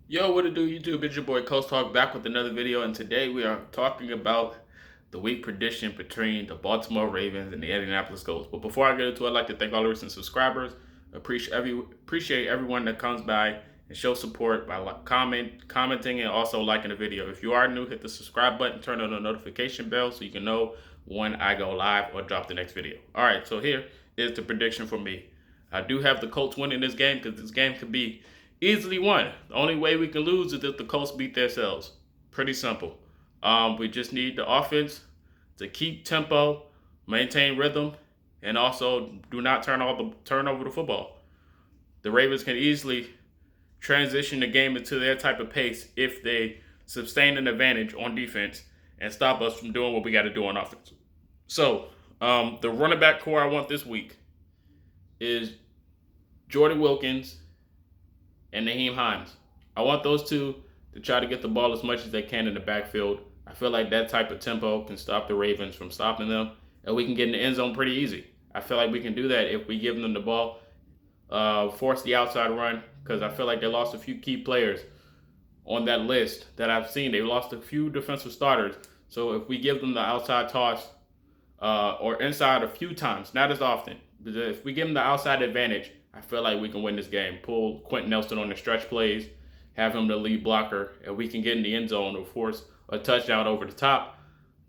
Yo, what it do, YouTube? It's your boy Coach Talk back with another video, and today we are talking about the week prediction between the Baltimore Ravens and the Indianapolis Colts. But before I get into it, I'd like to thank all the recent subscribers. Appreciate everyone that comes by and shows support by commenting, and also liking the video. If you are new, hit the subscribe button, turn on the notification bell so you can know when I go live or drop the next video. All right, so here is the prediction for me. I do have the Colts winning this game because this game could be easily won. The only way we can lose is if the Colts beat themselves. Pretty simple. We just need the offense to keep tempo, maintain rhythm, and also do not turn over the football. The Ravens can easily transition the game into their type of pace if they sustain an advantage on defense and stop us from doing what we got to do on offense. So, the running back core I want this week is Jordan Wilkins and Naheem Hines. I want those two to try to get the ball as much as they can in the backfield. I feel like that type of tempo can stop the Ravens from stopping them, and we can get in the end zone pretty easy. I feel like we can do that if we give them the ball, force the outside run, because I feel like they lost a few key players on that list that I've seen. They lost a few defensive starters. So if we give them the outside toss or inside a few times, not as often, but if we give them the outside advantage, I feel like we can win this game. Pull Quentin Nelson on the stretch plays, have him the lead blocker, and we can get in the end zone or force a touchdown over the top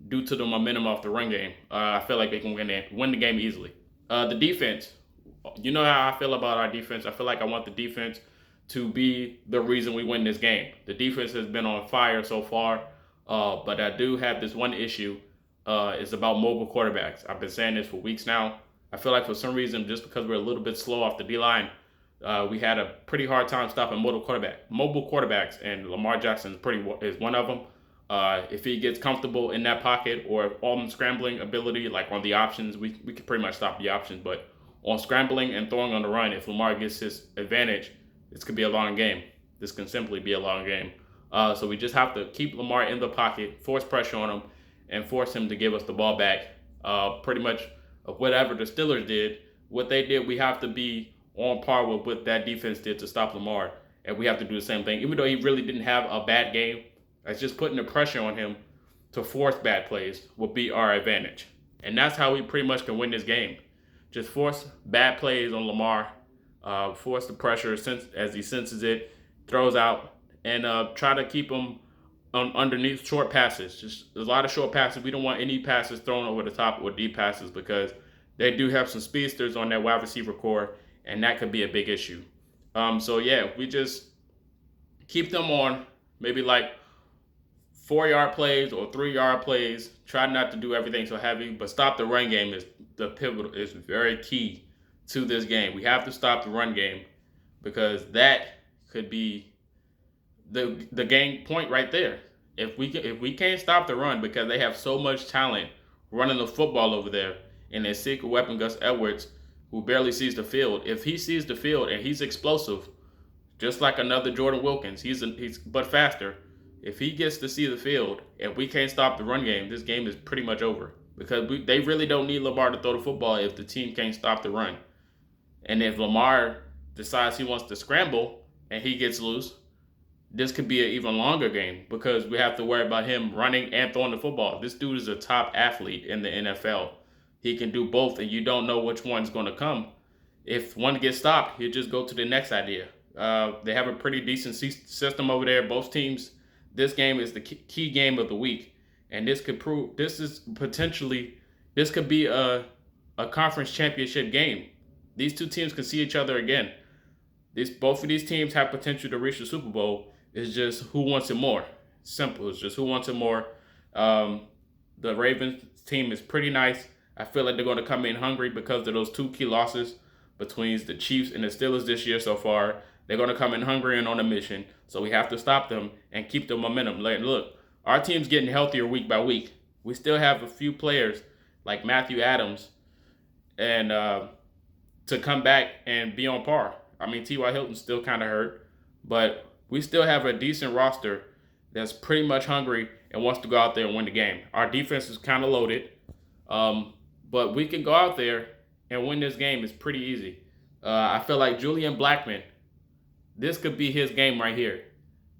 due to the momentum off the run game. I feel like they can win the game easily. The defense, you know how I feel about our defense. I feel like I want the defense to be the reason we win this game. The defense has been on fire so far, but I do have this one issue. It's about mobile quarterbacks. I've been saying this for weeks now. I feel like for some reason, just because we're a little bit slow off the D line, we had a pretty hard time stopping mobile quarterbacks, and Lamar Jackson is one of them. If he gets comfortable in that pocket or on scrambling ability, like on the options, we can pretty much stop the options. But on scrambling and throwing on the run, if Lamar gets his advantage, this could be a long game. This can simply be a long game. So we just have to keep Lamar in the pocket, force pressure on him, and force him to give us the ball back. Pretty much whatever the Steelers did, what they did, we have to be on par with what that defense did to stop Lamar. And we have to do the same thing. Even though he really didn't have a bad game, it's just putting the pressure on him to force bad plays will be our advantage. And that's how we pretty much can win this game. Just force bad plays on Lamar, force the pressure as he senses it, throws out, and try to keep him underneath short passes. Just a lot of short passes. We don't want any passes thrown over the top or deep passes because they do have some speedsters on their wide receiver core, and that could be a big issue. So yeah, we just keep them on maybe like 4-yard plays or 3-yard plays. Try not to do everything so heavy, but stop the run game is the pivotal is very key to this game. We have to stop the run game because that could be the game point right there. If we can't stop the run because they have so much talent running the football over there, and their secret weapon Gus Edwards, who barely sees the field. If he sees the field and he's explosive, just like another Jordan Wilkins, he's but faster. If he gets to see the field and we can't stop the run game, this game is pretty much over because they really don't need Lamar to throw the football if the team can't stop the run. And if Lamar decides he wants to scramble and he gets loose, this could be an even longer game because we have to worry about him running and throwing the football. This dude is a top athlete in the NFL. He can do both, and you don't know which one's going to come. If one gets stopped, he'll just go to the next idea. They have a pretty decent system over there. Both teams, this game is the key game of the week, and this could be a conference championship game. These two teams can see each other again. Both of these teams have potential to reach the Super Bowl. It's just who wants it more. Simple. It's just who wants it more. The Ravens team is pretty nice. I feel like they're going to come in hungry because of those two key losses between the Chiefs and the Steelers this year so far. They're going to come in hungry and on a mission. So we have to stop them and keep the momentum. Like, look, our team's getting healthier week by week. We still have a few players like Matthew Adams and to come back and be on par. I mean, T.Y. Hilton's still kind of hurt, but we still have a decent roster that's pretty much hungry and wants to go out there and win the game. Our defense is kind of loaded, but we can go out there and win this game. It's pretty easy. I feel like Julian Blackmon, this could be his game right here.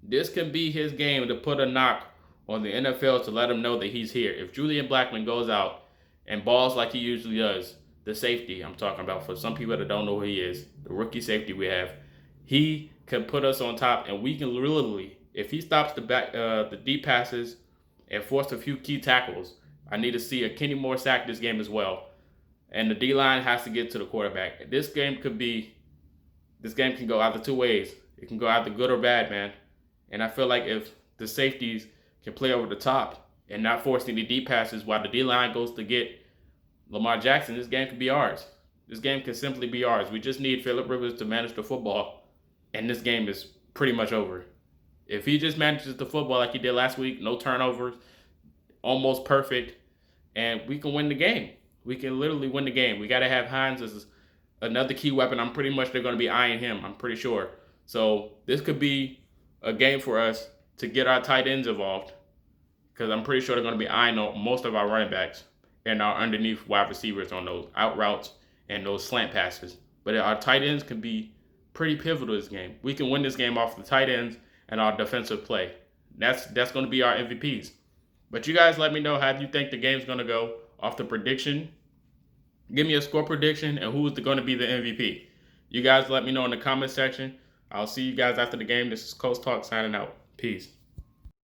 This can be his game to put a knock on the NFL to let him know that he's here. If Julian Blackmon goes out and balls like he usually does, the safety I'm talking about, for some people that don't know who he is, the rookie safety we have, he can put us on top, and we can literally, if he stops the deep passes and force a few key tackles, I need to see a Kenny Moore sack this game as well. And the D line has to get to the quarterback. This game can go either two ways. It can go either good or bad, man. And I feel like if the safeties can play over the top and not force any deep passes while the D line goes to get Lamar Jackson, this game could be ours. This game can simply be ours. We just need Phillip Rivers to manage the football, and this game is pretty much over. If he just manages the football like he did last week, no turnovers, almost perfect, and we can win the game. We can literally win the game. We got to have Hines as another key weapon. I'm pretty much they're going to be eyeing him. I'm pretty sure. So this could be a game for us to get our tight ends involved, because I'm pretty sure they're going to be eyeing most of our running backs and our underneath wide receivers on those out routes and those slant passes. But our tight ends can be pretty pivotal this game. We can win this game off the tight ends and our defensive play. That's going to be our MVPs. But you guys let me know how you think the game's going to go off the prediction. Give me a score prediction and who is going to be the MVP. You guys let me know in the comment section. I'll see you guys after the game. This is Colts Talk signing out. Peace.